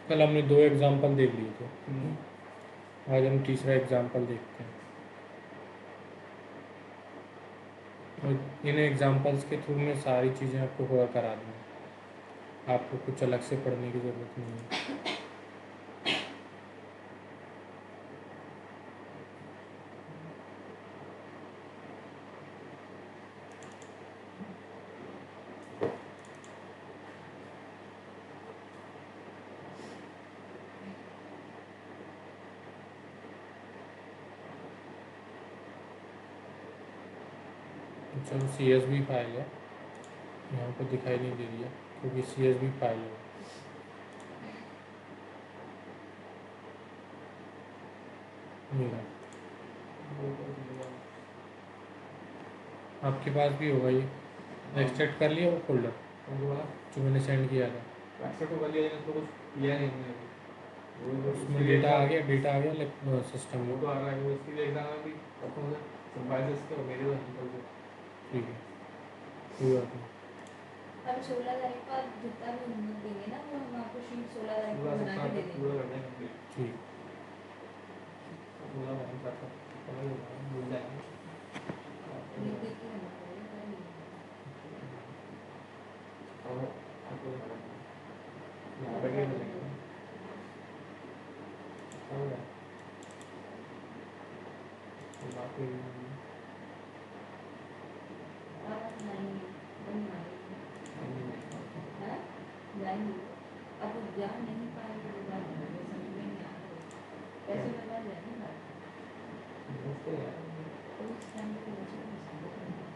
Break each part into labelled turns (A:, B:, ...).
A: कल हमने 2 एग्जाम्पल देख लिए थे, आज हम तीसरा एग्जाम्पल देखते हैं। और इन एग्जाम्पल्स के थ्रू में सारी चीज़ें आपको कवर करा दूँगा, आपको कुछ अलग से पढ़ने की ज़रूरत नहीं है। चलो CSV फाइल है, यहाँ पर दिखाई नहीं दे रही है क्योंकि CSV फाइल है। मेरा आपके पास भी होगा ये, एक्सट्रैक्ट कर लिया वो फोल्डर जो मैंने सेंड किया था,
B: एक्सेप्ट तो कर लिया लेकिन उसको कुछ किया नहीं हमने।
A: उसमें डेटा आ गया सिस्टम
B: वो
A: में।
B: तो आ रहा है, वो इसके लिए एग्जाम में भी अपन से संभाल से मेरे को निकल से।
A: ठीक है, कोई बात नहीं।
C: अब 16 तारीख को आप जितना भी होमवर्क देंगे ना वो हम आपको शीट 16 तारीख को
B: पूरा
C: बना के दे देंगे।
B: पूरा करना है कंप्लीट।
A: ठीक,
B: पूरा टाइम साथ साथ मिल जाएगा।
C: लिख देख के करना पड़ेगा।
B: और आपको यहाँ पे क्या मिलेगा? और बाकी
C: आप जाएंगे हाँ जाएंगे। अब जा नहीं पाएंगे तो बात समझ में नहीं आ रहा, पैसे बता जाएंगे ना तो उस टाइम पे बच्चे को समझ में नहीं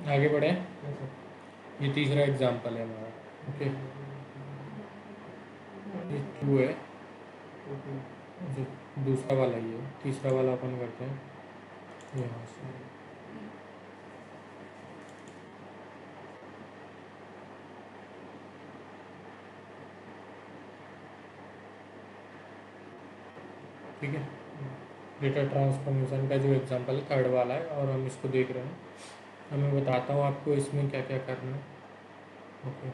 A: आगे बढ़े। ये तीसरा एग्जाम्पल है हमारा, ओके। ये 2 है, जो दूसरा वाला ये है, तीसरा वाला अपन करते हैं यहाँ से। ठीक है, डेटा ट्रांसफॉर्मेशन का जो एग्जांपल है थर्ड वाला है और हम इसको देख रहे हैं। अब मैं बताता हूँ आपको इसमें क्या क्या करना है। ओके,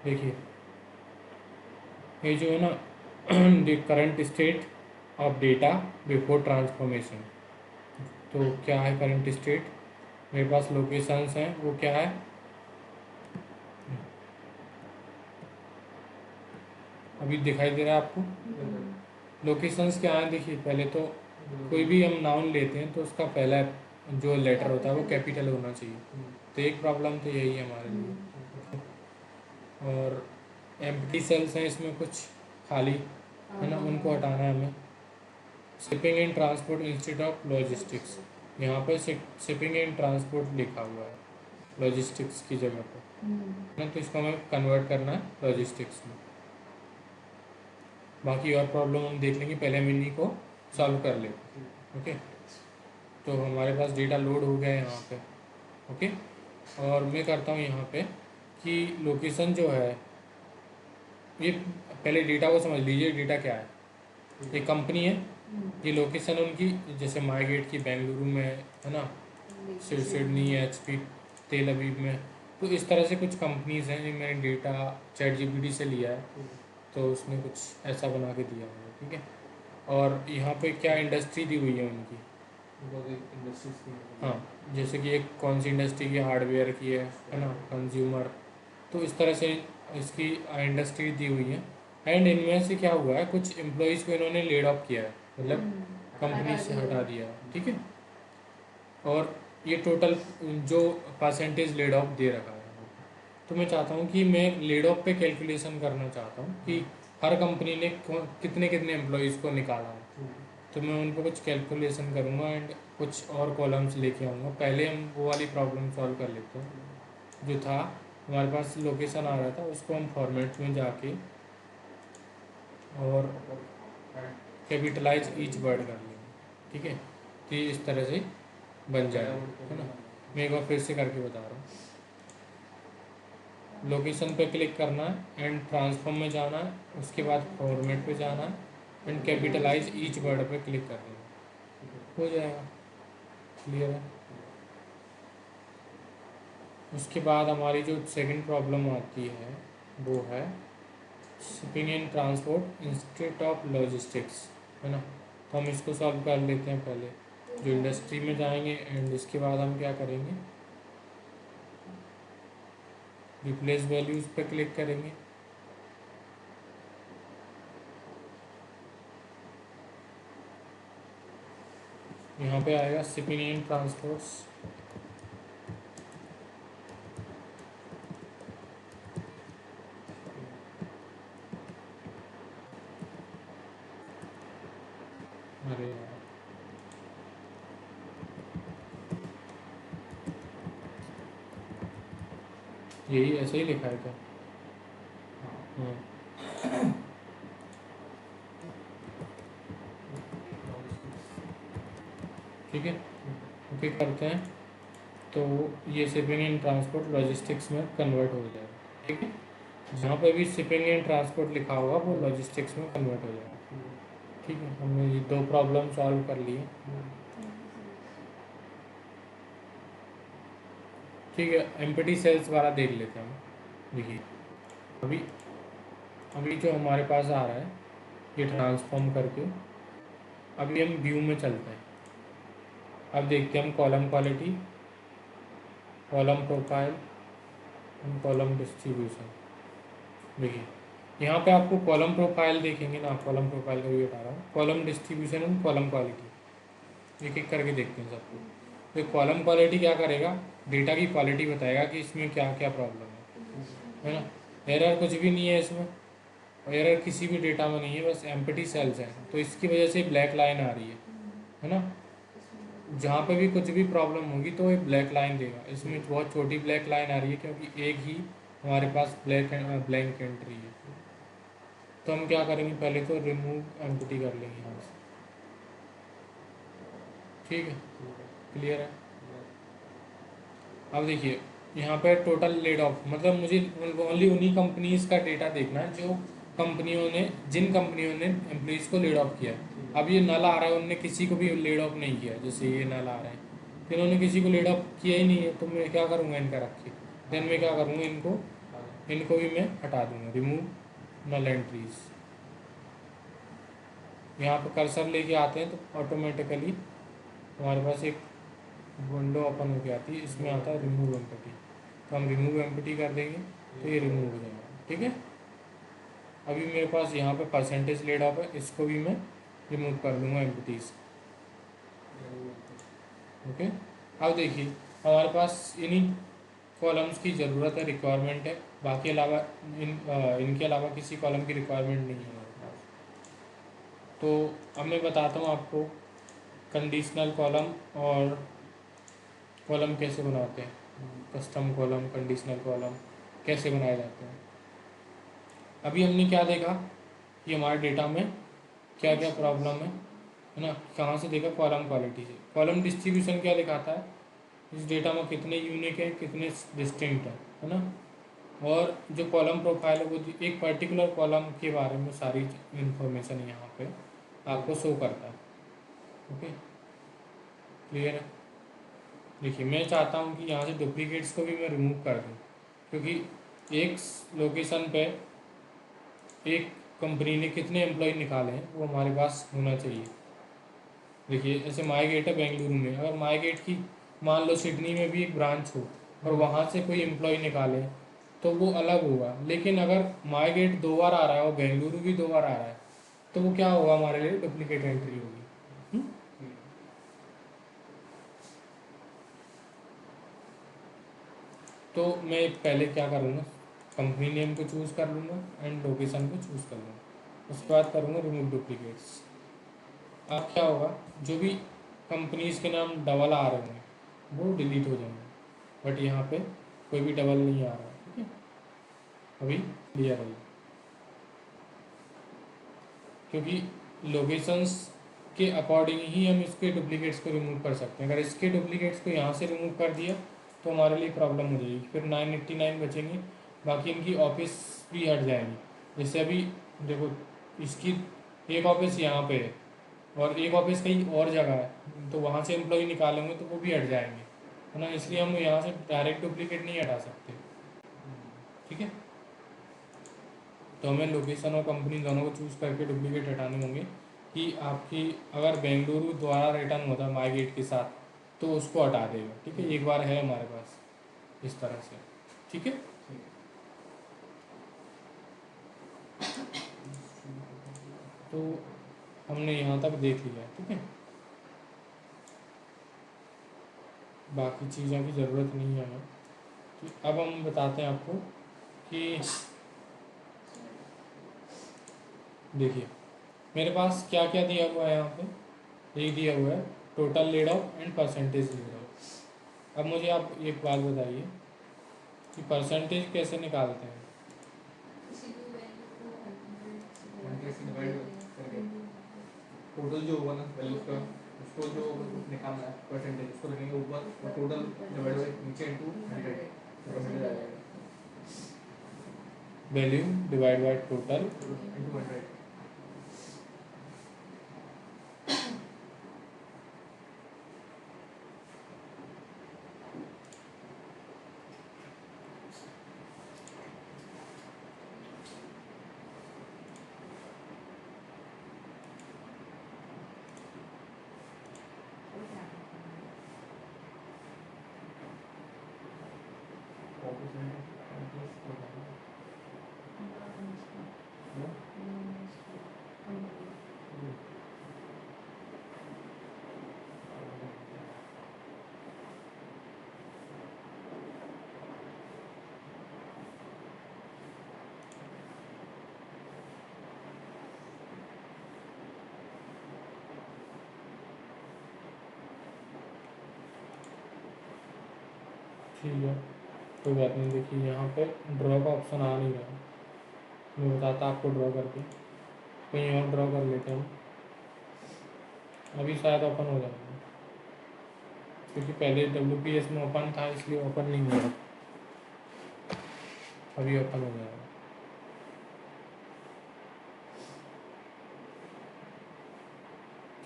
A: देखिए ये जो है ना the current state of data before transformation. तो क्या है करंट स्टेट? मेरे पास लोकेशंस हैं, वो क्या है, अभी दिखाई दे रहा है आपको? लोकेशंस क्या है, देखिए पहले तो कोई भी हम नाउन लेते हैं तो उसका पहला जो लेटर होता है वो कैपिटल होना चाहिए। तो एक प्रॉब्लम तो यही है हमारे लिए। और एम्प्टी सेल्स हैं इसमें कुछ खाली, है ना, उनको हटाना है हमें। Shipping and transport instead of logistics, यहाँ पे शिपिंग एंड ट्रांसपोर्ट लिखा हुआ है लॉजिस्टिक्स की जगह पर, है ना, तो इसको हमें कन्वर्ट करना है लॉजिस्टिक्स में। बाकी और प्रॉब्लम हम देख लेंगे, पहले हम इन्हीं को सॉल्व कर लेते हैं। ओके, तो हमारे पास डेटा लोड हो गया है यहाँ पे। ओके, और मैं करता हूँ यहाँ पे कि लोकेशन जो है, ये पहले डेटा को समझ लीजिए। डेटा क्या है, ये कंपनी है, ये लोकेशन उनकी, जैसे माईगेट की बेंगलुरु में है ना, सिडनी, HP तेल अवीव में। तो इस तरह से कुछ कंपनीज़ हैं, जो मैंने डेटा ChatGPT से लिया है, तो उसने कुछ ऐसा बना के दिया है। ठीक है, और यहाँ पे क्या इंडस्ट्री दी हुई है उनकी, हाँ, जैसे कि एक कौन सी इंडस्ट्री की, हार्डवेयर की है ना, कंज्यूमर। तो इस तरह से इसकी इंडस्ट्री दी हुई है। एंड इनमें से क्या हुआ है, कुछ एम्प्लॉयज़ को इन्होंने लेड ऑफ किया है, मतलब कंपनी से हटा दिया है। ठीक है, और ये टोटल जो परसेंटेज लेड ऑफ दे रखा है, तो मैं चाहता हूँ कि मैं लेड ऑफ पे कैलकुलेशन करना चाहता हूँ कि हर कंपनी ने कितने कितने एम्प्लॉयज़ को निकाला है। तो मैं उनको कुछ कैलकुलेशन करूँगा एंड कुछ और कॉलम्स लेके आऊँगा। पहले हम वो वाली प्रॉब्लम सॉल्व कर लेते हैं जो था हमारे पास, लोकेशन आ रहा था, उसको हम फॉर्मेट में जाके और कैपिटलाइज ईच वर्ड कर लेंगे। ठीक है, तो ये इस तरह से बन जाएगा, है ना। मैं एक बार फिर से करके बता रहा हूँ। लोकेशन पे क्लिक करना है एंड ट्रांसफॉर्म में जाना है, उसके बाद फॉर्मेट पे जाना है एंड कैपिटलाइज ईच वर्ड पे क्लिक कर देना, हो जाएगा। क्लियर है। उसके बाद हमारी जो सेकंड प्रॉब्लम आती है वो है shipping and transport instead of logistics, है ना। तो हम इसको सॉल्व कर लेते हैं। पहले जो इंडस्ट्री में जाएंगे एंड इसके बाद हम क्या करेंगे, रिप्लेस वैल्यूज पे क्लिक करेंगे। यहाँ पे आएगा शिपिंग एंड ट्रांसपोर्ट्स, अरे यार यही ऐसे ही लिखा है क्या? हाँ ठीक है, ओके करते हैं। तो ये शिपिंग एंड ट्रांसपोर्ट लॉजिस्टिक्स में कन्वर्ट हो जाएगा। ठीक है, जहाँ पे भी शिपिंग एंड ट्रांसपोर्ट लिखा होगा वो लॉजिस्टिक्स में कन्वर्ट हो जाएगा। ठीक है, हमने ये दो प्रॉब्लम सॉल्व कर लिए। ठीक है, एम्प्टी सेल्स वाला देख लेते हैं हम। देखिए अभी अभी जो हमारे पास आ रहा है ये ट्रांसफॉर्म करके, अभी हम व्यू में चलते हैं। अब देखते हैं हम column quality, column profile, column distribution. देखिए यहाँ पे आपको कॉलम प्रोफाइल देखेंगे ना, कॉलम प्रोफाइल का भी बता रहा हूँ, column distribution and column quality, एक एक करके देखते हैं सबको। तो कॉलम क्वालिटी क्या करेगा, डेटा की क्वालिटी बताएगा कि इसमें क्या क्या प्रॉब्लम है ना। एरर कुछ भी नहीं है इसमें, और एरर किसी भी डेटा में नहीं है, बस एम्प्टी सेल्स हैं, तो इसकी वजह से ब्लैक लाइन आ रही है ना। जहाँ पे भी कुछ भी प्रॉब्लम होगी तो ये ब्लैक लाइन देगा। इसमें बहुत छोटी ब्लैक लाइन आ रही है क्योंकि एक ही हमारे पास ब्लैंक एंट्री है। तो हम क्या करेंगे, पहले तो रिमूव एम्प्टी कर लेंगे यहाँ से। ठीक है, क्लियर है। अब देखिए यहाँ पे टोटल लेड ऑफ, मतलब मुझे ओनली उन्हीं कंपनीज का डेटा देखना है जो जिन कंपनियों ने एम्प्लॉइज़ को लेड ऑफ किया है। अब ये नल आ रहा है, उनने किसी को भी लेड ऑफ नहीं किया, जैसे ये नल आ रहा है तो इन्होंने किसी को लेड ऑफ किया ही नहीं है, तो मैं क्या करूँगा इनका रख के, देन मैं क्या करूँगा इनको भी मैं हटा दूँगा, रिमूव नल एंट्रीज। यहाँ पर कर्सर लेके आते हैं तो ऑटोमेटिकली हमारे पास एक विंडो ओपन होके आती है, इसमें आता है रिमूव एम्प्टी। तो हम रिमूव एम्प्टी कर देंगे तो ये रिमूव हो जाएगा। ठीक है, अभी मेरे पास यहाँ पे परसेंटेज लेड ऑफ है, इसको भी मैं रिमूव कर दूँगा एम्प्टीज। ओके, अब देखिए हमारे पास इन्हीं कॉलम्स की ज़रूरत है, रिक्वायरमेंट है, बाकी अलावा इनके अलावा किसी कॉलम की रिक्वायरमेंट नहीं है हमारे पास। तो अब मैं बताता हूँ आपको कंडीशनल कॉलम और कॉलम कैसे बनाते हैं, कस्टम कॉलम, कंडीशनल कॉलम कैसे बनाए जाते हैं। अभी हमने क्या देखा कि हमारे डेटा में क्या क्या प्रॉब्लम है ना, कहाँ से देखा, कॉलम क्वालिटी से। कॉलम डिस्ट्रीब्यूशन क्या दिखाता है, इस डेटा में कितने यूनिक है, कितने डिस्टिंक्ट है ना। और जो कॉलम प्रोफाइल है वो एक पर्टिकुलर कॉलम के बारे में सारी इंफॉर्मेशन यहाँ पे आपको शो करता है। ओके, क्लियर है। देखिए मैं चाहता हूँ कि यहाँ से डुप्लीकेट्स को भी मैं रिमूव कर दूँ, क्योंकि एक लोकेशन पे एक कंपनी ने कितने एम्प्लॉय निकाले हैं वो हमारे पास होना चाहिए। देखिए जैसे माई गेट है बेंगलुरु में, अगर माई गेट की मान लो सिडनी में भी एक ब्रांच हो और वहाँ से कोई एम्प्लॉय निकाले तो वो अलग होगा, लेकिन अगर माई गेट 2 बार आ रहा है और बेंगलुरु भी 2 बार आ रहा है तो वो क्या होगा, हमारे लिए डुप्लीकेट एंट्री होगी। तो मैं पहले क्या करूँगा, कंपनी नेम को चूज़ कर लूँगा एंड लोकेशन को चूज़ कर लूँगा, उसके बाद करूँगा रिमूव डुप्लीकेट्स। अब क्या होगा, जो भी कंपनीज के नाम डबल आ रहे होंगे वो डिलीट हो जाएंगे, बट यहाँ पे कोई भी डबल नहीं आ रहा है। ठीक है, अभी क्लियर है, क्योंकि लोकेशंस के अकॉर्डिंग ही हम इसके डुप्लीकेट्स को रिमूव कर सकते हैं। अगर इसके डुप्लीकेट्स को यहाँ से रिमूव कर दिया तो हमारे लिए प्रॉब्लम हो जाएगी, फिर 989 बचेंगे बाकी इनकी ऑफिस भी हट जाएंगी। जैसे अभी देखो, इसकी एक ऑफिस यहाँ पे है और एक ऑफिस कहीं और जगह है, तो वहाँ से एम्प्लॉय निकालेंगे तो वो भी हट जाएंगे, है ना। इसलिए हम यहाँ से डायरेक्ट डुप्लीकेट नहीं हटा सकते, ठीक है। तो हमें लोकेशन और कंपनी दोनों को चूज़ करके डुप्लीकेट हटाने होंगे। कि आपकी अगर बेंगलुरु द्वारा रिटर्न होता है माई गेट के साथ, तो उसको हटा देगा, ठीक है। एक बार है हमारे पास इस तरह से, ठीक है। तो हमने यहाँ तक देख लिया है, ठीक है। बाकी चीज़ों की ज़रूरत नहीं है हमें। तो अब हम बताते हैं आपको कि देखिए मेरे पास क्या क्या दिया हुआ है यहाँ पे। ये दिया हुआ है total laid off and percentage led of. अब मुझे आप एक बात बताइए कि परसेंटेज कैसे निकालते हैं।
B: टोटल जो होगा ना वैल्यूज का, उसको जो निकालना है परसेंटेज, उसको रखेंगे ऊपर और टोटल डिवाइड बाय नीचे इनटू 100 परसेंटेज आ जाएगा।
A: Value divide by total
B: into 100।
A: ठीक है, कोई बात नहीं। देखिए यहाँ पे ड्रॉ का ऑप्शन आ नहीं रहा, मैं बताता आपको ड्रॉ करके। कहीं और ड्रॉ कर लेते हैं, अभी शायद ओपन हो जाएगा, क्योंकि पहले WPS में ओपन था इसलिए ओपन नहीं हो रहा। अभी ओपन हो जाएगा,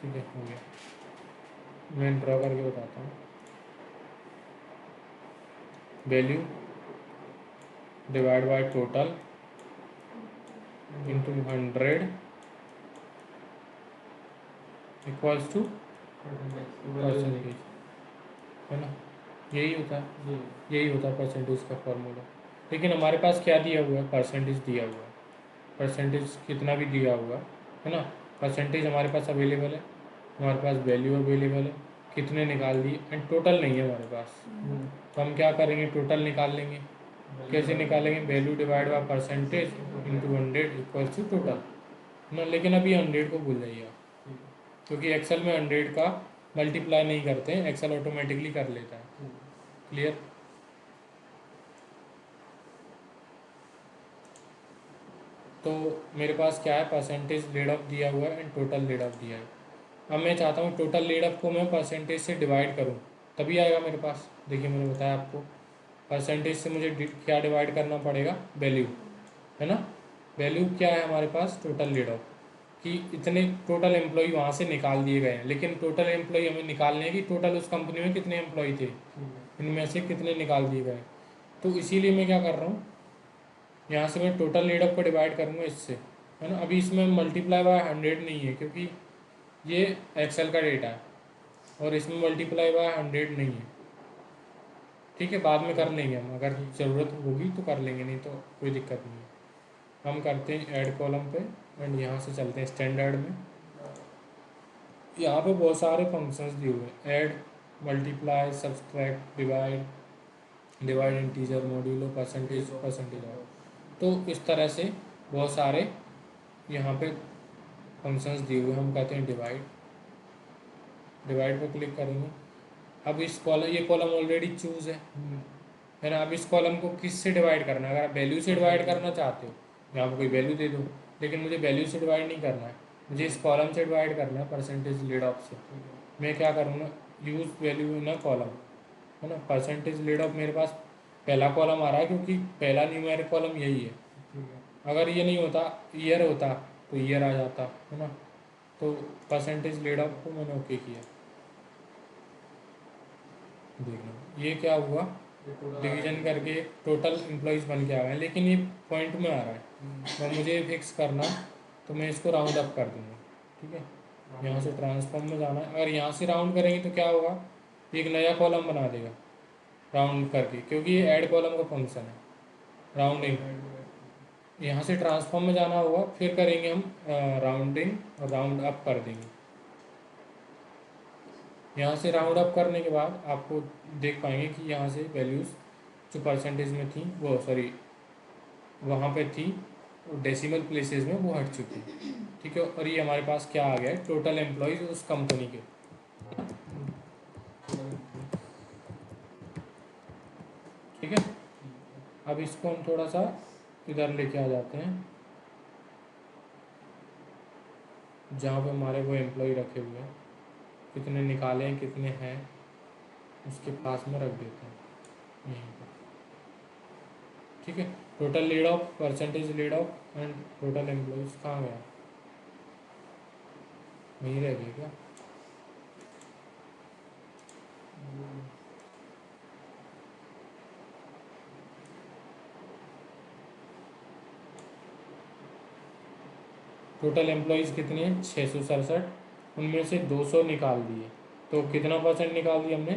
A: ठीक है, हो गया। मैं ड्रॉ करके बताता हूँ। Value divide by total into 100 equals to percentage, है ना। यही होता है, यही होता है परसेंटेज का फॉर्मूला। लेकिन हमारे पास क्या दिया हुआ है, परसेंटेज दिया हुआ है। परसेंटेज कितना भी दिया हुआ है ना, परसेंटेज हमारे पास अवेलेबल है, हमारे पास वैल्यू अवेलेबल है, कितने निकाल दिए, एंड टोटल नहीं है हमारे पास। तो हम क्या करेंगे, टोटल निकाल लेंगे। कैसे निकालेंगे, value divide by percentage into 100 equals to total ना। लेकिन अभी 100 को भूल जाइए आप, क्योंकि एक्सेल में 100 का मल्टीप्लाई नहीं करते हैं, एक्सेल ऑटोमेटिकली कर लेता है। क्लियर। तो मेरे पास क्या है, परसेंटेज लेड ऑफ दिया हुआ है एंड टोटल लेड ऑफ दिया है। अब मैं चाहता हूँ टोटल लेड ऑफ को मैं परसेंटेज से डिवाइड करूँ, तभी आएगा मेरे पास। देखिए मैंने बताया आपको, परसेंटेज से मुझे क्या डिवाइड करना पड़ेगा, वैल्यू, है ना। वैल्यू क्या है हमारे पास, टोटल लेड ऑफ, कि इतने टोटल एम्प्लॉय वहाँ से निकाल दिए गए हैं। लेकिन टोटल एम्प्लॉय हमें निकालने हैं कि टोटल उस कंपनी में कितने एम्प्लॉय थे, इनमें से कितने निकाल दिए गए। तो इसीलिए मैं क्या कर रहा हूँ, यहाँ से मैं टोटल लेड ऑफ को डिवाइड करूँगा इससे, है ना। अभी इसमें मल्टीप्लाई बाय 100 नहीं है, क्योंकि ये एक्सेल का डेटा है और इसमें मल्टीप्लाई बाय 100 नहीं है, ठीक है। बाद में कर लेंगे हम, अगर ज़रूरत होगी तो कर लेंगे, नहीं तो कोई दिक्कत नहीं है। हम करते हैं ऐड कॉलम पे एंड यहाँ से चलते हैं स्टैंडर्ड में। यहाँ पे बहुत सारे फंक्शंस दिए हुए हैं, add, multiply, subtract, divide, divide integer, modulo, percentage, percentage of. तो इस तरह से बहुत सारे यहाँ पे फंक्शंस दिए हुए हैं। हम कहते हैं डिवाइड, डिवाइड पर क्लिक करेंगे। अब इस कॉलम, ये कॉलम ऑलरेडी चूज़ है ना। अब इस कॉलम को किस से डिवाइड करना है, अगर आप वैल्यू से डिवाइड करना चाहते हो, यहाँ पर कोई वैल्यू दे दो। लेकिन मुझे वैल्यू से डिवाइड नहीं करना है, मुझे इस कॉलम से डिवाइड करना है, परसेंटेज लेड ऑफ से। मैं क्या करूँगा, use value in a column, है ना। परसेंटेज लेड ऑफ मेरे पास पहला कॉलम आ रहा है क्योंकि पहला न्यूमेरिक कॉलम यही है।
B: ठीक है।
A: अगर ये नहीं होता, ईयर होता तो ईयर आ जाता है ना। तो परसेंटेज लेड ऑफ को मैंने ओके किया। देख लो ये क्या हुआ,
B: ये total
A: डिवीजन
B: आ
A: करके टोटल एम्प्लॉयज़ बन के आ गए हैं, लेकिन ये पॉइंट में आ रहा है।
B: रहा
A: और मुझे फिक्स करना, तो मैं इसको राउंड अप कर दूँगा। ठीक है,
B: है।
A: यहाँ से ट्रांसफॉर्म में जाना है। अगर यहाँ से राउंड करेंगे तो क्या होगा, एक नया कॉलम बना देगा राउंड करके, क्योंकि ये ऐड कॉलम का फंक्शन है राउंडिंग। यहाँ से ट्रांसफॉर्म में जाना होगा, फिर करेंगे हम राउंडिंग और राउंड अप कर देंगे। यहाँ से राउंड अप करने के बाद आपको देख पाएंगे कि यहाँ से वैल्यूज़ जो परसेंटेज में थी, वो सॉरी वहाँ पे थी, डेसिमल प्लेसेस में वो हट चुकी है। ठीक है, और ये हमारे पास क्या आ गया है, टोटल एम्प्लॉयज़ उस कंपनी के। ठीक है, अब इसको हम थोड़ा सा इधर लेके आ जाते हैं, जहाँ पे हमारे वो एम्प्लॉय रखे हुए हैं, कितने निकाले हैं कितने हैं, उसके पास में रख देते हैं यहीं पर। ठीक है, total laid off, percentage led of and total employees कहाँ गया, वहीं रह गया क्या। टोटल एम्प्लॉयज़ कितने हैं, 667, उनमें से 200 निकाल दिए, तो कितना परसेंट निकाल दिया हमने,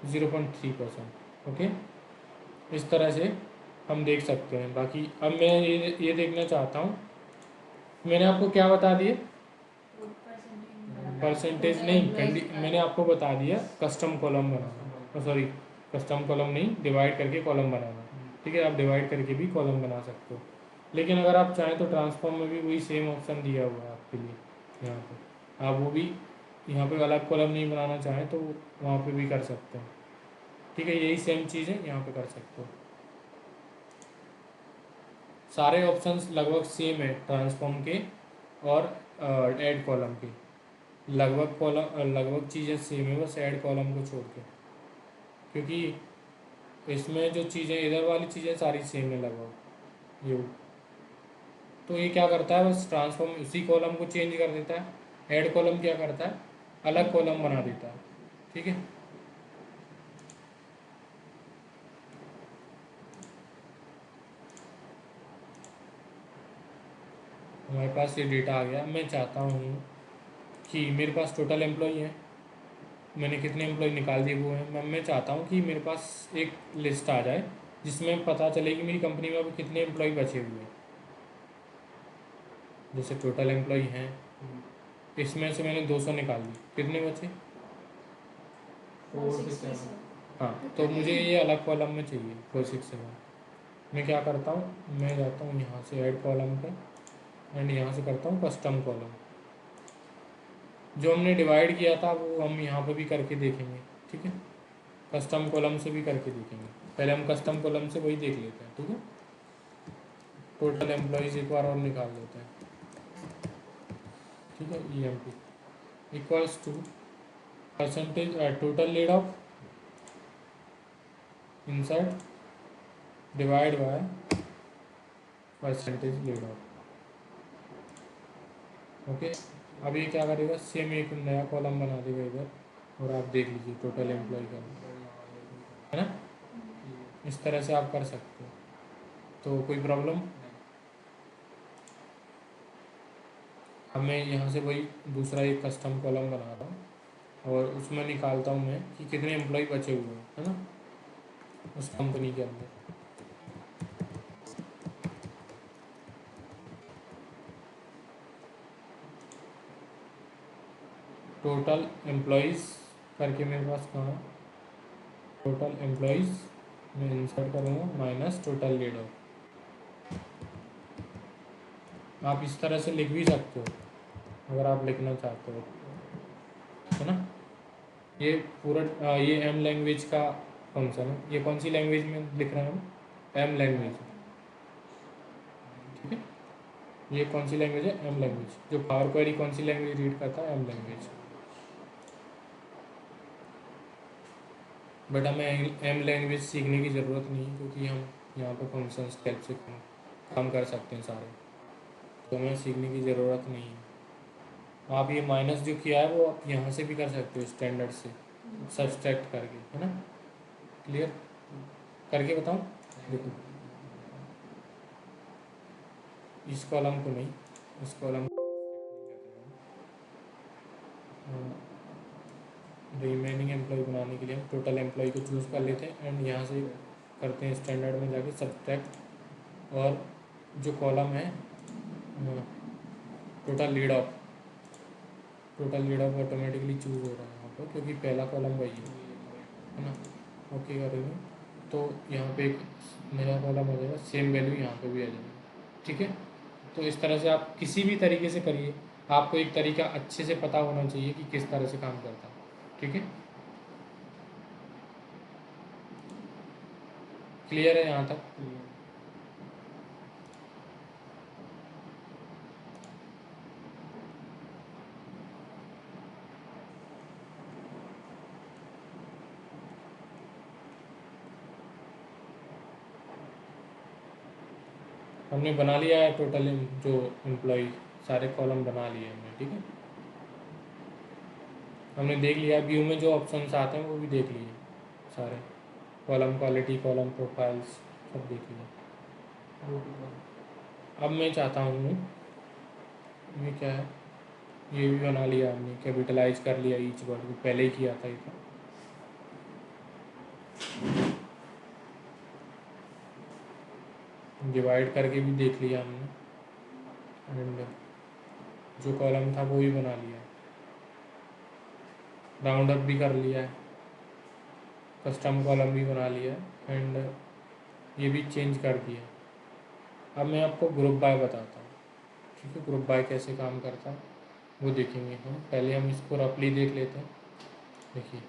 A: 0.3%। ओके, इस तरह से हम देख सकते हैं। बाकी अब मैं ये देखना चाहता हूँ, मैंने आपको क्या बता दिए, परसेंटेज नहीं, मैंने आपको बता दिया कस्टम कॉलम बनाना, सॉरी कस्टम कॉलम नहीं, डिवाइड करके कॉलम बनाना। ठीक है, आप डिवाइड करके भी कॉलम बना सकते हो, लेकिन अगर आप चाहें तो ट्रांसफॉर्म में भी वही सेम ऑप्शन दिया हुआ है आपके लिए। यहाँ पे आप वो भी, यहाँ पे अलग कॉलम नहीं बनाना चाहें तो वहाँ पे भी कर सकते हैं। ठीक है, यही सेम चीज़ है, यहाँ पे कर सकते हो। सारे ऑप्शंस लगभग सेम है ट्रांसफॉर्म के और ऐड कॉलम के, लगभग चीज़ें सेम है, बस ऐड कॉलम को छोड़ के, क्योंकि इसमें जो चीज़ें इधर वाली चीज़ें सारी सेम है लगभग ये। तो ये क्या करता है, बस ट्रांसफॉर्म उसी कॉलम को चेंज कर देता है, ऐड कॉलम क्या करता है, अलग कॉलम बना देता है। ठीक है, हमारे पास ये डेटा आ गया। मैं चाहता हूँ कि मेरे पास टोटल एम्प्लॉई हैं, मैंने कितने एम्प्लॉय निकाल दिए वो हैं। मैं चाहता हूँ कि मेरे पास एक लिस्ट आ जाए जिसमें पता चले कि मेरी कंपनी में अभी कितने एम्प्लॉय बचे हुए हैं। जैसे टोटल एम्प्लॉय हैं, इसमें से मैंने 200 निकाल दी, कितने बचे,
B: 467।
A: हाँ, तो मुझे ये अलग कॉलम में चाहिए 467। मैं क्या करता हूँ, मैं जाता हूँ यहाँ से ऐड कॉलम पे एंड यहाँ से करता हूँ कस्टम कॉलम। जो हमने डिवाइड किया था वो हम यहाँ पे भी करके देखेंगे। ठीक है, कस्टम कॉलम से भी करके देखेंगे, पहले हम कस्टम कॉलम से वही देख लेते हैं। ठीक है, टोटल एम्प्लॉयज़ एक बार और निकाल लेते हैं। ठीक है, EMP equals to percentage total lead of insert divide by percentage led of. Okay, अब ये क्या करेगा, सेम एक नया कॉलम बना देगा इधर, और आप देख लीजिए टोटल एम्प्लॉय का, है ना। इस तरह से आप कर सकते हो, तो कोई प्रॉब्लम। अब मैं यहाँ से वही दूसरा एक कस्टम कॉलम बना रहा हूँ और उसमें निकालता हूँ मैं कि कितने एम्प्लॉय बचे हुए हैं, है ना, उस कंपनी के अंदर। टोटल एम्प्लॉयज़ करके मेरे पास कहाँ है, टोटल एम्प्लॉयज़ मैं इंसर्ट करूँगा माइनस टोटल लेड ऑफ। आप इस तरह से लिख भी सकते हो अगर आप लिखना चाहते हो, है ना। ये पूरा ये एम लैंग्वेज का फंक्शन है। ये कौन सी लैंग्वेज में लिख रहे हैं हम, एम लैंग्वेज। ठीक है, ये कौन सी लैंग्वेज है, एम लैंग्वेज। जो पावर क्वेरी कौन सी लैंग्वेज रीड करता है, एम लैंग्वेज। बट हमें एम लैंग्वेज सीखने की ज़रूरत नहीं है, क्योंकि हम यहाँ पे फंक्शंस टाइप से काम कर सकते हैं सारे, तो हमें सीखने की ज़रूरत नहीं है। आप ये माइनस जो किया है वो आप यहाँ से भी कर सकते हो स्टैंडर्ड से सब्सट्रैक्ट करके, है ना। क्लियर करके बताऊँ? देखो इस कॉलम को नहीं, इस कॉलम रिमेनिंग एम्प्लॉय बनाने के लिए हम टोटल एम्प्लॉय को चूज़ कर लेते हैं एंड यहाँ से करते हैं स्टैंडर्ड में जाके सब्सट्रैक्ट, और जो कॉलम है total lead of, total lead of automatically choose हो रहा है यहाँ पर, क्योंकि पहला कॉलम वही है ना। ओके करेंगे तो यहाँ पे एक नया कॉलम आ जाएगा, सेम वैल्यू यहाँ पे भी आ जाएगी, ठीक है। तो इस तरह से आप किसी भी तरीके से करिए, आपको एक तरीका अच्छे से पता होना चाहिए कि किस तरह से काम करता है, ठीक है। क्लियर है यहाँ तक? हमने बना लिया है टोटल जो एम्प्लॉय, सारे कॉलम बना लिए हमने, ठीक है। हमने देख लिया व्यू में जो ऑप्शंस आते हैं वो भी देख लिए सारे, कॉलम क्वालिटी, कॉलम प्रोफाइल्स सब देख लिए। अब मैं चाहता हूँ, ये क्या है, ये भी बना लिया हमने, कैपिटलाइज कर लिया ईच वर्ड को, पहले ही किया था ये तो। डिवाइड करके भी देख लिया हमने एंड जो कॉलम था वो भी बना लिया, राउंड अप भी कर लिया है, कस्टम कॉलम भी बना लिया है एंड ये भी चेंज कर दिया। अब मैं आपको ग्रुप बाय बताता हूँ, ठीक है। ग्रुप बाय कैसे काम करता है वो देखेंगे हम, पहले हम इसको रफली देख लेते हैं। देखिए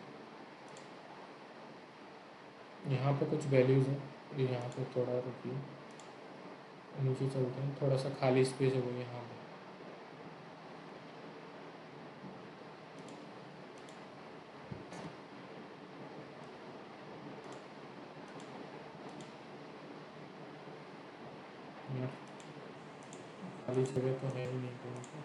A: यहाँ पे कुछ वैल्यूज़ हैं, ये यहाँ पे थोड़ा रुकिए, नीचे चलते हैं, थोड़ा सा खाली स्पेस है वो यहाँ पे। यार, खाली जगह तो है ही नहीं कहीं पे।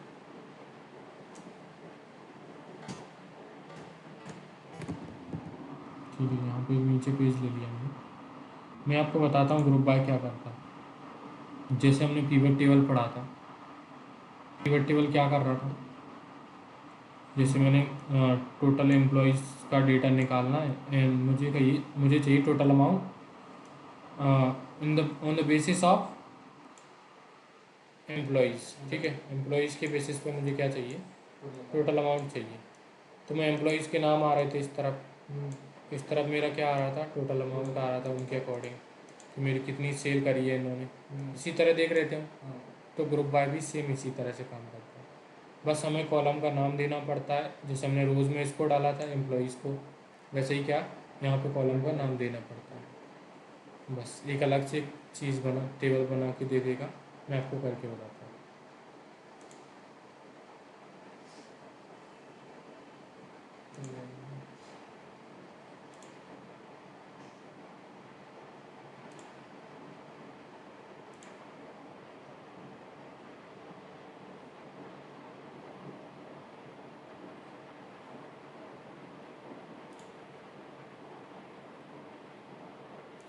A: ठीक है, यहाँ पे नीचे पेज ले लिया हमने। मैं आपको बताता हूँ ग्रुप बाय क्या करता है। जैसे हमने पिवट टेबल पढ़ा था, पिवट टेबल क्या कर रहा था, जैसे मैंने टोटल एम्प्लॉयज़ का डेटा निकालना है एंड मुझे चाहिए total amount in the on the basis of employees, ठीक है। एम्प्लॉयज़ के बेसिस पे मुझे क्या चाहिए, टोटल अमाउंट चाहिए। तो मैं एम्प्लॉयज़ के नाम आ रहे थे इस तरफ मेरा क्या आ रहा था, टोटल अमाउंट आ रहा था उनके अकॉर्डिंग, कि मेरी कितनी सेल करी है इन्होंने, इसी तरह देख रहे थे हम। तो ग्रुप बाय भी सेम इसी तरह से काम करता है, बस हमें कॉलम का नाम देना पड़ता है, जैसे हमने रोज़ में इसको डाला था एम्प्लॉयज़ को, वैसे ही क्या यहाँ पे कॉलम का नाम देना पड़ता है। बस एक अलग से चीज़ बना, टेबल बना के दे देगा। मैं आपको करके बताता हूँ।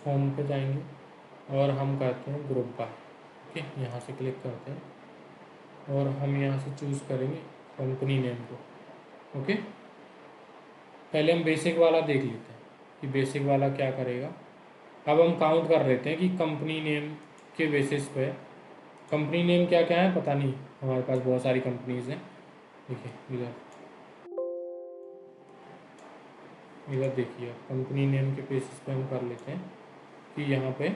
A: होम पे जाएंगे और हम करते हैं ग्रुप बाय, ओके। यहाँ से क्लिक करते हैं और हम यहाँ से चूज़ करेंगे कंपनी नेम को, ओके। पहले हम बेसिक वाला देख लेते हैं कि बेसिक वाला क्या करेगा। अब हम काउंट कर लेते हैं कि कंपनी नेम के बेसिस पे, कंपनी नेम क्या क्या है पता नहीं, हमारे पास बहुत सारी कंपनीज हैं। देखिए इधर देखिए, कंपनी नेम के बेसिस पे हम कर लेते हैं कि यहाँ पे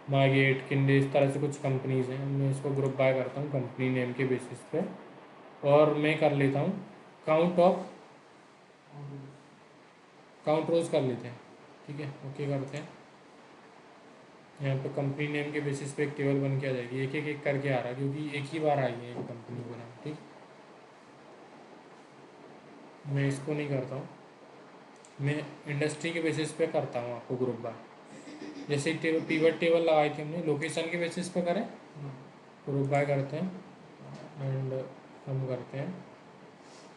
A: मार्गेट, किंडे, इस तरह से कुछ कंपनीज हैं। मैं इसको ग्रुप बाय करता हूँ कंपनी नेम के बेसिस पे, और मैं कर लेता हूँ काउंट रोज कर लेते हैं, ठीक है। ओके करते हैं, यहाँ पे कंपनी नेम के बेसिस पे एक टेबल बन के आ जाएगी, एक एक एक करके आ रहा है क्योंकि एक ही बार आई है एक कंपनी को नाम, ठीक। मैं इसको नहीं करता हूँ, मैं इंडस्ट्री के बेसिस पे करता हूँ आपको ग्रुप बाय। जैसे पीवट टेबल लगाई थी हमने, लोकेशन के बेसिस पे करें, ग्रुप बाय करते हैं एंड हम करते हैं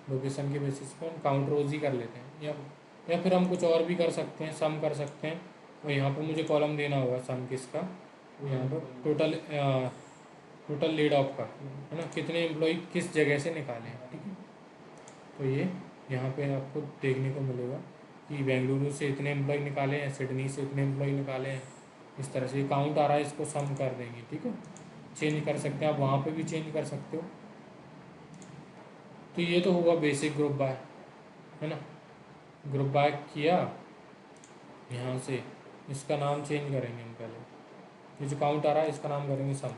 A: लोकेशन के बेसिस पे, हम काउंट रोज ही कर लेते हैं, या फिर हम कुछ और भी कर सकते हैं, सम कर सकते हैं। और यहाँ पे मुझे कॉलम देना होगा सम किसका, यहाँ पर टोटल लेड ऑफ का, है ना, कितने एम्प्लॉय किस जगह से निकाले हैं, ठीक है। तो ये यहाँ पे आपको देखने को मिलेगा कि बेंगलुरु से इतने एम्प्लॉय निकाले हैं, सिडनी से इतने एम्प्लॉय निकाले हैं, इस तरह से ये काउंट आ रहा है, इसको सम कर देंगे, ठीक है। चेंज कर सकते हैं आप, वहाँ पे भी चेंज कर सकते हो। तो ये तो होगा बेसिक ग्रुप बाय, है ना। ग्रुप बाय किया, यहाँ से इसका नाम चेंज करेंगे हम पहले, ये जो काउंट आ रहा है इसका नाम करेंगे सम।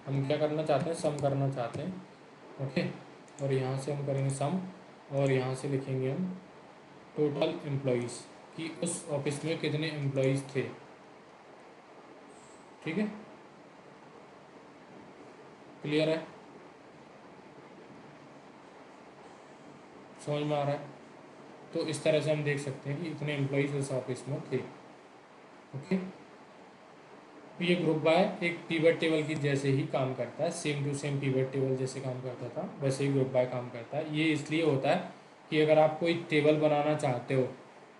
A: हम क्या करना चाहते हैं, सम करना चाहते हैं, ओके। और यहाँ से हम करेंगे सम, और यहाँ से लिखेंगे हम टोटल एम्प्लॉयज़ कि उस ऑफिस में कितने एम्प्लॉयज़ थे, ठीक है। क्लियर है, समझ में आ रहा है। तो इस तरह से हम देख सकते हैं कि इतने एम्प्लॉयज़ उस ऑफिस में थे, ओके। तो ये ग्रुप बाय एक पीवट टेबल की जैसे ही काम करता है, same to same pivot table जैसे काम करता था वैसे ही ग्रुप बाय काम करता है। ये इसलिए होता है कि अगर आप कोई टेबल बनाना चाहते हो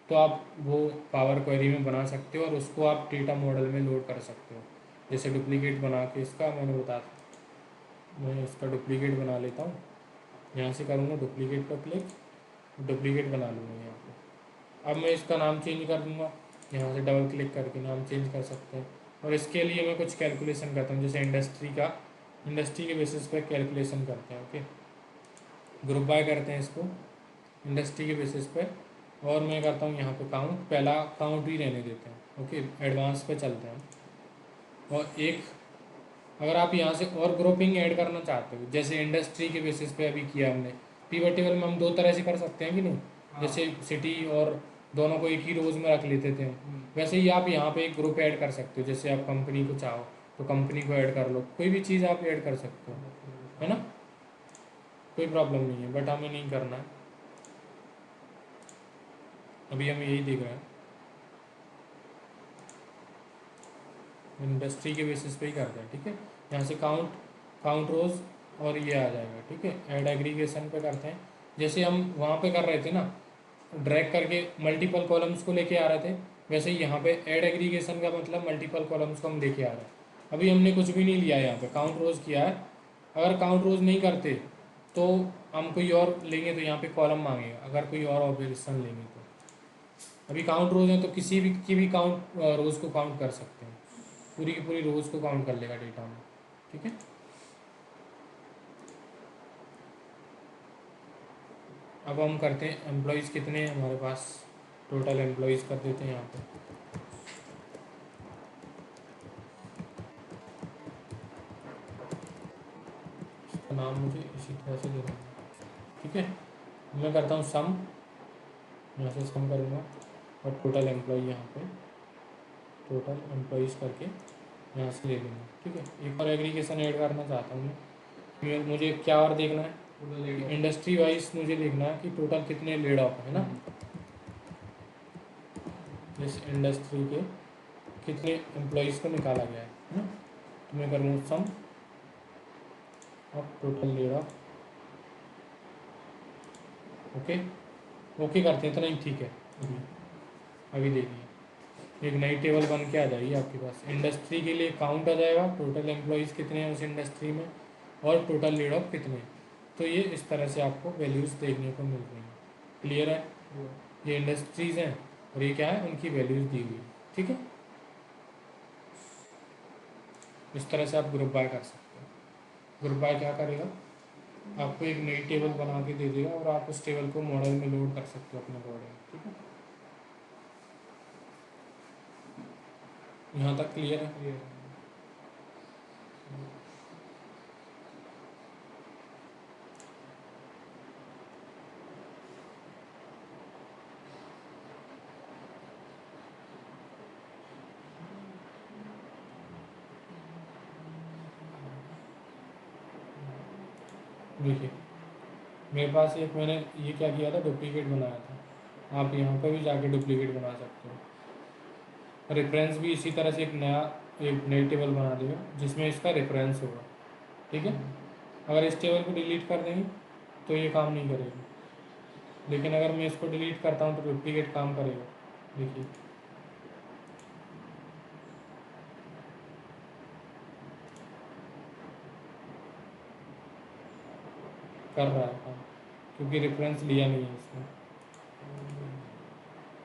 A: तो आप वो पावर क्वेरी में बना सकते हो और उसको आप डेटा मॉडल में लोड कर सकते हो। जैसे डुप्लीकेट बना के इसका मैंने मैं इसका डुप्लीकेट बना लेता हूँ, यहाँ से करूँगा डुप्लीकेट पर क्लिक, डुप्लीकेट बना लूँगा यहाँ पे। अब मैं इसका नाम चेंज कर दूँगा, यहाँ से डबल क्लिक करके नाम चेंज कर सकते हैं। और इसके लिए मैं कुछ कैलकुलेशन करता हूँ, जैसे इंडस्ट्री के बेसिस पर कैलकुलेशन करते हैं, ओके। ग्रुप बाय करते हैं इसको इंडस्ट्री के बेसिस पे, और मैं करता हूँ यहाँ पे काउंट, पहला काउंट ही रहने देते हैं, ओके। एडवांस पे चलते हैं। और एक अगर आप यहाँ से और ग्रुपिंग ऐड करना चाहते हो, जैसे इंडस्ट्री के बेसिस पे अभी किया हमने, पीवट टेबल में हम दो तरह से कर सकते हैं कि नहीं, जैसे सिटी और दोनों को एक ही रोज़ में रख लेते थे, वैसे ही आप यहाँ पे एक ग्रुप ऐड कर सकते हो। जैसे आप कंपनी को चाहो तो कंपनी को ऐड कर लो, कोई भी चीज़ आप ऐड कर सकते हो, है ना, कोई प्रॉब्लम नहीं है। बट हमें नहीं करना है, अभी हम यही देख रहे हैं, इंडस्ट्री के बेसिस पे ही करते हैं, ठीक है। यहाँ से काउंट रोज और ये आ जाएगा, ठीक है। ऐड एग्रीगेशन पे करते हैं, जैसे हम वहाँ पे कर रहे थे ना, ड्रैग करके मल्टीपल कॉलम्स को लेके आ रहे थे, वैसे ही यहाँ पे ऐड एग्रीगेशन का मतलब मल्टीपल कॉलम्स को हम लेके आ रहे हैं। अभी हमने कुछ भी नहीं लिया, यहाँ पे काउंट रोज किया है। अगर काउंट रोज नहीं करते तो हम कोई और लेंगे तो यहाँ पे कॉलम मांगेगा, अगर कोई और ऑपरेशन लेंगे तो। अभी काउंट रोज है तो किसी भी की भी काउंट रोज को काउंट कर सकते हैं, पूरी की पूरी रोज को काउंट कर लेगा डेटा में, ठीक है। अब हम करते हैं एम्प्लॉयज़ कितने हैं हमारे पास, टोटल एम्प्लॉयज़ कर देते हैं यहाँ पे। इसका नाम मुझे इसी तरह से देना है, ठीक है। मैं करता हूँ सम, यहाँ से सम करूँगा और टोटल एम्प्लॉय यहाँ पे टोटल एम्प्लॉयज़ करके यहाँ से ले लूँगा, ठीक है। एक और एग्रीगेशन ऐड करना चाहता हूँ मैं, मुझे क्या और देखना है, इंडस्ट्री वाइज मुझे देखना है कि टोटल कितने लेड ऑफ है ना, इस इंडस्ट्री के कितने एम्प्लॉयज़ को निकाला गया है ना। तो मैं करूँगा sum of total laid off, okay. Okay करते हैं, इतना ही ठीक है। अभी देखिए एक नई टेबल बन के आ जाएगी आपके पास, इंडस्ट्री के लिए काउंट आ जाएगा, टोटल एम्प्लॉयज़ कितने हैं उस इंडस्ट्री में और टोटल लेड ऑफ कितने हैं। तो ये इस तरह से आपको वैल्यूज़ देखने को मिल रही हैं, क्लियर है। ये इंडस्ट्रीज़ हैं और ये क्या है, उनकी वैल्यूज़ दी हुई है, ठीक है। इस तरह से आप ग्रुप बाय कर सकते हो। ग्रुप बाय क्या करेगा, आपको एक नई टेबल बना के दे देगा और आप उस टेबल को मॉडल में लोड कर सकते हो अपने अकॉर्डिंग, ठीक है। यहाँ तक क्लियर है। देखिए मेरे पास एक मैंने ये क्या किया था, डुप्लीकेट बनाया था। आप यहाँ पर भी जाके डुप्लीकेट बना सकते हो। रेफरेंस भी इसी तरह से एक नई टेबल बना देगा जिसमें इसका रेफरेंस होगा, ठीक है। अगर इस टेबल को डिलीट कर देंगे तो ये काम नहीं करेगा, लेकिन अगर मैं इसको डिलीट करता हूँ तो डुप्लीकेट काम करेगा। देखिए कर रहा है काम, क्योंकि रेफरेंस लिया नहीं है इसमें।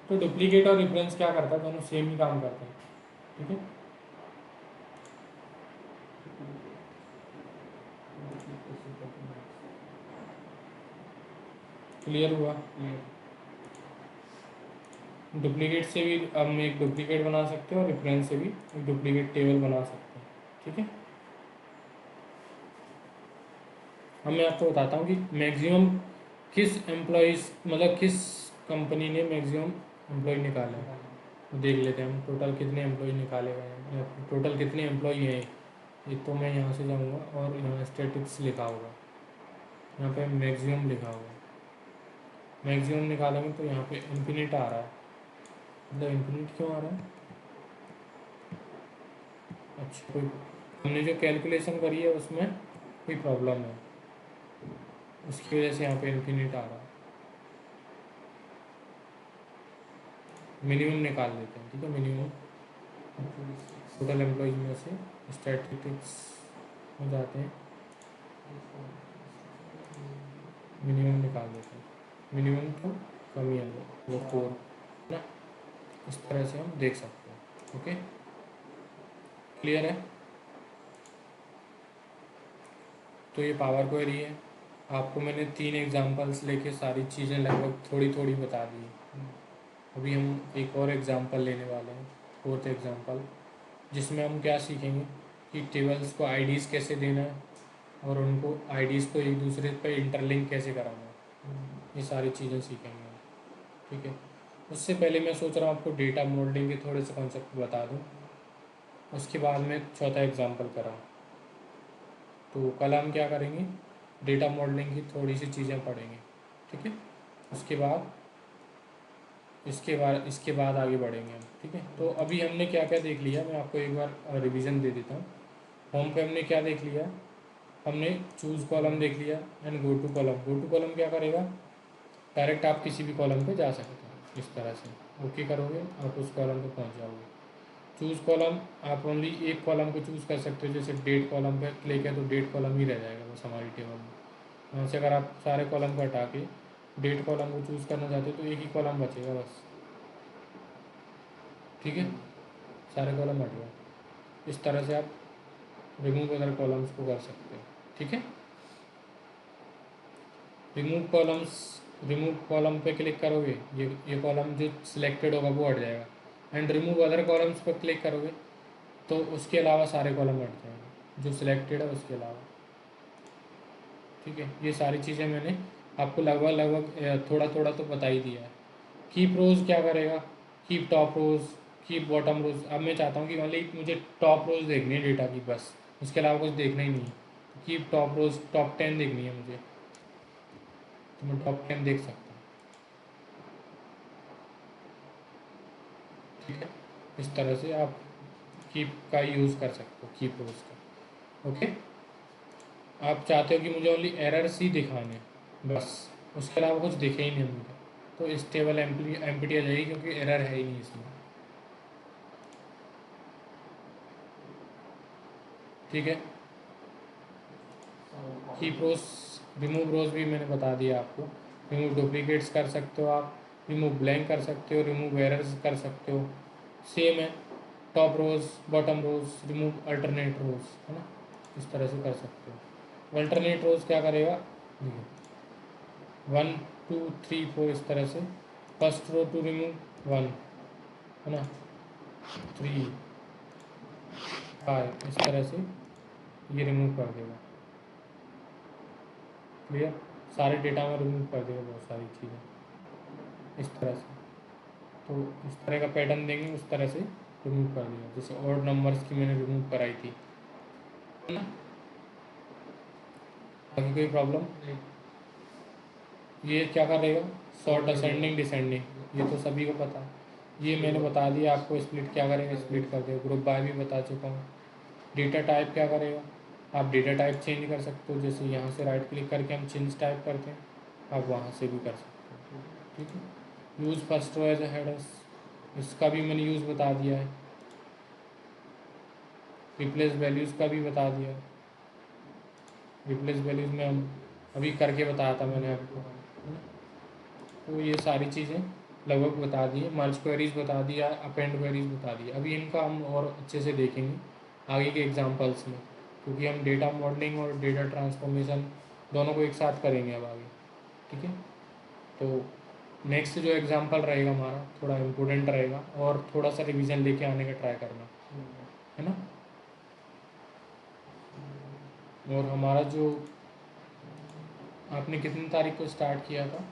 A: तो डुप्लीकेट और रेफरेंस क्या करता है, दोनों सेम ही काम करते हैं, ठीक है। क्लियर हुआ। डुप्लीकेट से भी हम एक डुप्लीकेट बना सकते हैं और रेफरेंस से भी एक डुप्लीकेट टेबल बना सकते हैं, ठीक है। अब मैं आपको बताता हूँ कि मैक्सिमम किस एम्प्लॉइज़, मतलब किस कंपनी ने मैक्सिमम एम्प्लॉय निकाले हैं। तो देख लेते हैं हम टोटल कितने एम्प्लॉय निकाले गए हैं, या टोटल कितने एम्प्लॉय हैं। ये तो मैं यहाँ से जाऊँगा और यहाँ स्टैटिस्टिक्स लिखा होगा, यहाँ पे मैक्सिमम लिखा होगा। मैक्सिमम निकालेंगे तो यहाँ पे इन्फिनिट आ रहा है, मतलब इन्फिनिट क्यों आ रहा है। अच्छा, कोई हमने जो कैलकुलेशन करी है उसमें कोई प्रॉब्लम है, उसकी वजह से यहाँ पे इन्फिनिट आ रहा है। मिनिमम निकाल देते हैं, ठीक है। मिनिमम टोटल एम्प्लॉयज में से स्टैटिस्टिक्स में जाते हैं, मिनिमम निकाल देते हैं। मिनिमम तो कम ही है वो 4 ना, इस तरह से हम देख सकते हैं। ओके, क्लियर है। तो ये पावर क्वेरी है। आपको मैंने 3 एग्जांपल्स लेके सारी चीज़ें लगभग थोड़ी थोड़ी बता दी। अभी हम एक और एग्जांपल लेने वाले हैं, 4th एग्जांपल, जिसमें हम क्या सीखेंगे कि टेबल्स को आईडीज़ कैसे देना है और उनको आईडीज़ को एक दूसरे पर इंटरलिंक कैसे कराना है। ये सारी चीज़ें सीखेंगे हम, ठीक है। उससे पहले मैं सोच रहा हूँ आपको डेटा मॉडलिंग के थोड़े से कॉन्सेप्ट बता दूँ, उसके बाद में 4था एग्जांपल कराऊँ। तो कल हम क्या करेंगे, डेटा मॉडलिंग की थोड़ी सी चीज़ें पढ़ेंगे, ठीक है। उसके बाद इसके बाद आगे बढ़ेंगे हम, ठीक है। तो अभी हमने क्या क्या देख लिया, मैं आपको एक बार रिवीजन दे देता हूँ। होम पे हमने क्या देख लिया, हमने चूज़ कॉलम देख लिया and go to column. Go to column क्या करेगा, डायरेक्ट आप किसी भी कॉलम पे जा सकते हैं। इस तरह से ओके करोगे आप उस कॉलम पे पहुंच जाओगे। चूज़ कॉलम, आप ओनली एक कॉलम को चूज़ कर सकते हो, जैसे डेट कॉलम पे क्लिक है तो डेट कॉलम ही रह जाएगा बस हमारी टेबल में। वहाँ से अगर आप सारे कॉलम को हटा के डेट कॉलम को चूज़ करना चाहते हो तो एक ही कॉलम बचेगा बस, ठीक है। सारे कॉलम हट गए। इस तरह से आप रिमूव अदर कॉलम्स को कर सकते हो, ठीक है। रिमूव कॉलम पे क्लिक करोगे, ये कॉलम जो सिलेक्टेड होगा वो हट जाएगा। एंड रिमूव अदर कॉलम्स पर क्लिक करोगे तो उसके अलावा सारे कॉलम हट जाएंगे जो सिलेक्टेड है उसके अलावा, ठीक है। ये सारी चीज़ें मैंने आपको लगभग थोड़ा थोड़ा तो बता ही दिया है। कीप रोज क्या करेगा, कीप टॉप रोज, कीप बॉटम रोज। अब मैं चाहता हूँ कि मान ली मुझे टॉप रोज देखनी है डेटा की बस, उसके अलावा कुछ देखना ही नहीं है। कीप टॉप रोज, टॉप 10 देखनी है मुझे, तो मैं टॉप 10 देख सकता हूँ, ठीक है। इस तरह से आप कीप का यूज़ कर सकते हो, कीप रोज का, ओके। आप चाहते हो कि मुझे ओनली एरर्स ही दिखाने हैं बस, उसके अलावा कुछ दिखे ही नहीं मुझे, तो इस टेबल एम्प्टी आ जाएगी क्योंकि एरर है ही नहीं इसमें, ठीक है। कीप रोज, रिमूव रोज भी मैंने बता दिया आपको। रिमूव डुप्लीकेट्स कर सकते हो आप, रिमूव ब्लैंक कर सकते हो, रिमूव एरर्स कर सकते हो, सेम है। टॉप रोज, बॉटम रोज, रिमूव अल्टरनेट रोज, है ना, इस तरह से कर सकते हो। अल्टरनेट रोज क्या करेगा, देखिए 1 2 3 4 इस तरह से, फर्स्ट रो टू रिमूव 1, है ना, 3 5 इस तरह से ये रिमूव कर देगा, क्लियर। सारे डेटा में रिमूव कर देगा बहुत सारी चीज़ें इस तरह से। तो इस तरह का पैटर्न देंगे उस तरह से रिमूव कर देगा, जैसे ऑड नंबर्स की मैंने रिमूव कराई थी, है ना। बाकी कोई प्रॉब्लम, ये क्या करेगा, सॉर्ट असेंडिंग डिसेंडिंग, ये तो सभी को पता है। ये मैंने बता दिया आपको, स्प्लिट क्या करेगा, स्प्लिट कर देगा। ग्रुप बाय भी बता चुका हूँ। डेटा टाइप क्या करेगा, आप डेटा टाइप चेंज कर सकते हो, जैसे यहाँ से राइट क्लिक करके हम चेंज टाइप करते हैं, आप वहाँ से भी कर सकते हो। ठीक है। Use first row as a headers, इसका भी मैंने यूज़ बता दिया है। रिप्लेस वैल्यूज़ का भी बता दिया है। रिप्लेस वैल्यूज़ में हम अभी करके बताया था मैंने आपको, है ना। तो ये सारी चीज़ें लगभग बता दी है। मर्ज क्वेरीज बता दिया, अपेंड क्वेरीज बता दिया। अभी इनका हम और अच्छे से देखेंगे आगे के एग्जांपल्स में, क्योंकि हम डेटा मॉडलिंग और डेटा ट्रांसफॉर्मेशन दोनों को एक साथ करेंगे अब आगे। ठीक है। तो नेक्स्ट जो एग्जांपल रहेगा हमारा थोड़ा इम्पोर्टेंट रहेगा, और थोड़ा सा रिवीजन लेके आने का ट्राई करना, है ना। और हमारा जो आपने कितनी तारीख को स्टार्ट किया था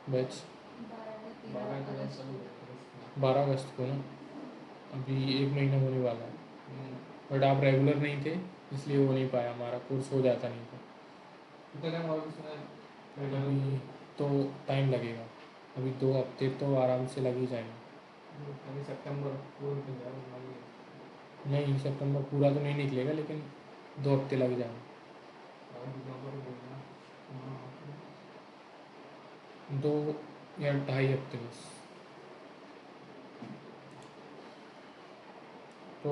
A: बैच, 12 अगस्त को ना, अभी 1 महीना होने वाला है। बट आप रेगुलर नहीं थे, इसलिए हो नहीं पाया, हमारा कोर्स हो जाता नहीं था।
B: कितना टाइम और इसमें
A: अभी तो टाइम लगेगा, अभी 2 हफ्ते तो आराम से लग ही जाएंगे।
B: अभी सितंबर पूरा निकल जाएगा।
A: नहीं, सितंबर पूरा तो नहीं निकलेगा, लेकिन 2 हफ्ते लग जाएंगे। 2 या 2.5 हफ्ते बस। तो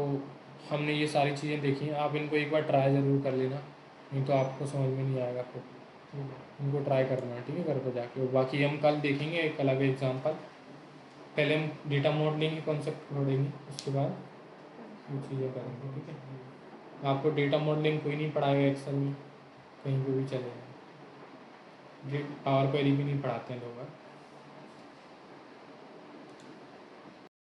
A: हमने ये सारी चीज़ें देखी हैं, आप इनको एक बार ट्राई ज़रूर कर लेना, नहीं तो आपको समझ में नहीं आएगा फिर। इनको ट्राई करना है, ठीक है, घर पर जाके। और बाकी हम कल देखेंगे एक अलग एग्जांपल। पहले हम डेटा मॉडलिंग के कॉन्सेप्ट पढ़ेंगे, उसके बाद ये चीज़ें करेंगे। ठीक है। आपको डेटा मॉडलिंग कोई नहीं पढ़ाएगा एक्सेल में, कहीं पे भी चलेगा। पावर क्वेरी भी नहीं पढ़ाते हैं लोग।